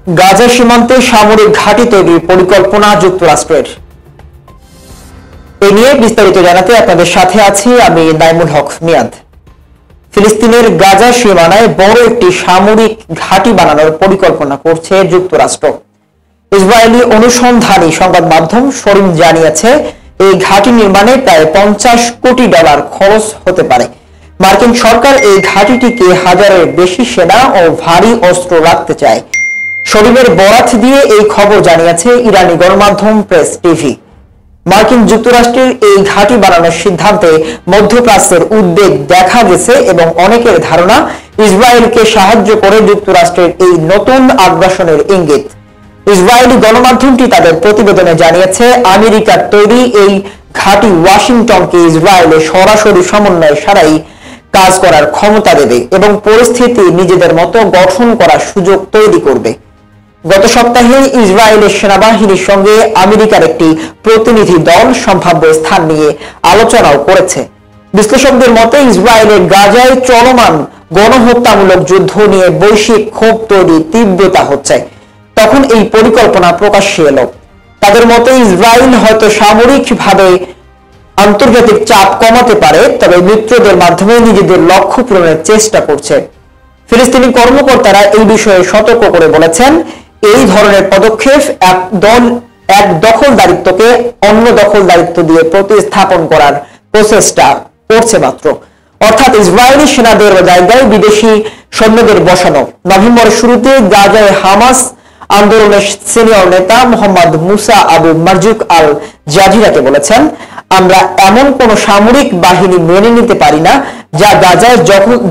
গাজা সীমান্তে সামরিক ঘাঁটি তৈরির পরিকল্পনা যুক্তরাষ্ট্রের। এ নিয়ে বিস্তারিত জানাতে আপনাদের সাথে আছি আমি নাইমুল হক মিয়াদ। ফিলিস্তিনের গাজা সীমানায় বড় একটি সামরিক ঘাঁটি বানানোর পরিকল্পনা করছে যুক্তরাষ্ট্র। ইসরায়েলি অনুসন্ধানী সংবাদ মাধ্যম শরিম জানিয়েছে, এই ঘাঁটি নির্মাণে প্রায় $50 কোটি খরচ হতে পারে। মার্কিন সরকার এই ঘাঁটিটিকে 1000-এর বেশি সেনা ও ভারী অস্ত্র রাখতে চায়। শরিমের বরাত দিয়ে এই খবর জানিয়েছে ইরানি গণমাধ্যম প্রেস টিভি। মার্কিন যুক্তরাষ্ট্রের এই ঘাঁটি বানানোর সিদ্ধান্তে মধ্যপ্রাচ্যের উদ্বেগ দেখা গেছে এবং অনেকের ধারণা ইসরায়েলকে সাহায্য করে যুক্তরাষ্ট্রের এই নতুন আগ্রাসনের ইঙ্গিত। ইসরায়েলি গণমাধ্যমটি তাদের প্রতিবেদনে জানিয়েছে, আমেরিকার তৈরি এই ঘাঁটি ওয়াশিংটনকে ইসরায়েলের সরাসরি সমন্বয় ছাড়াই কাজ করার ক্ষমতা দেবে এবং পরিস্থিতি নিজেদের মতো গঠন করার সুযোগ তৈরি করবে। গত সপ্তাহে ইসরায়েলের সেনাবাহিনীর সঙ্গে আমেরিকার একটি প্রতিনিধি দল সম্ভাব্য স্থান নিয়ে আলোচনাও করেছে। বিশ্লেষকদের মতে ইসরায়েলের গাজায় চলমান গণহত্যামূলক যুদ্ধ নিয়ে বৈশ্বিক ক্ষোভ তৈরির তীব্রতা হচ্ছে। তখন এই পরিকল্পনা প্রকাশ্যে এলো। তাদের মতে ইসরায়েল হয়তো সামরিকভাবে আন্তর্জাতিক চাপ কমাতে পারে, তবে মিত্রদের মাধ্যমে নিজেদের লক্ষ্য পূরণের চেষ্টা করছে। ফিলিস্তিনি কর্মকর্তারা এই বিষয়ে সতর্ক করে বলেছেন, এই ধরনের পদক্ষেপ এক দখলদারিত্বকে অন্য দখলদারিত্ব দিয়ে প্রতিস্থাপন করার প্রচেষ্টা করছে মাত্র, অর্থাৎ ইসরায়েলি সেনাদের জায়গায় বিদেশি সৈন্যদের বসানো। নভেম্বরের শুরুতে গাজায় হামাস আন্দোলনের সিনিয়র নেতা মোহাম্মদ মুসা আবু মারজুক আল জাজিরাকে বলেছেন, আমরা এমন কোন সামরিক বাহিনী মেনে নিতে পারি না যা গাজায়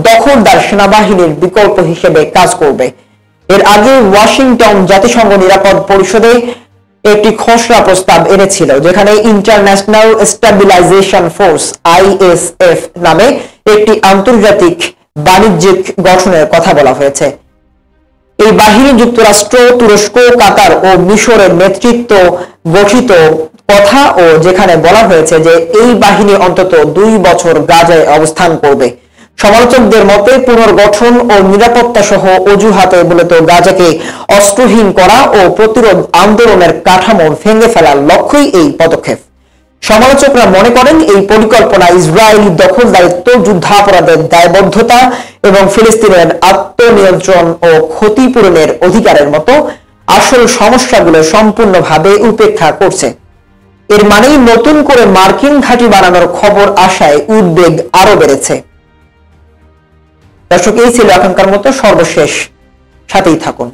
দখলদার সেনাবাহিনীর বিকল্প হিসেবে কাজ করবে। এর আগে ওয়াশিংটন জাতিসংঘ নিরাপদ পরিষদে একটি খসড়া প্রস্তাব এনেছিল, যেখানে ইন্টারন্যাশনাল স্টেবিলাইজেশন ফোর্স ISF নামে একটি আন্তর্জাতিক বাণিজ্যিক গঠনের কথা বলা হয়েছে। এই বাহিনী যুক্তরাষ্ট্র, তুরস্ক, কাতার ও মিশরের নেতৃত্ব গঠিত কথা ও যেখানে বলা হয়েছে যে এই বাহিনী অন্তত 2 বছর গাজায় অবস্থান করবে। সমালোচকদের মতে পুনর্গঠন ও নিরাপত্তা সহ অজুহাতে মূলত গাজাকে অস্ত্রহীন করা ও প্রতিরোধ আন্দোলনের কাঠামো ভেঙে ফেলার লক্ষ্যই এই পদক্ষেপ। সমালোচকরা মনে করেন এই পরিকল্পনা ইসরায়েলি দখলদারিত্ব, যুদ্ধাপরাধের দায়বদ্ধতা এবং ফিলিস্তিনের আত্মনিয়ন্ত্রণ ও ক্ষতিপূরণের অধিকারের মতো আসল সমস্যাগুলো সম্পূর্ণভাবে উপেক্ষা করছে। এর মানেই নতুন করে মার্কিন ঘাঁটি বানানোর খবর আসায় উদ্বেগ আরো বেড়েছে। দর্শক, এই ছিল এখনকার মতো সর্বশেষ, সাথেই থাকুন।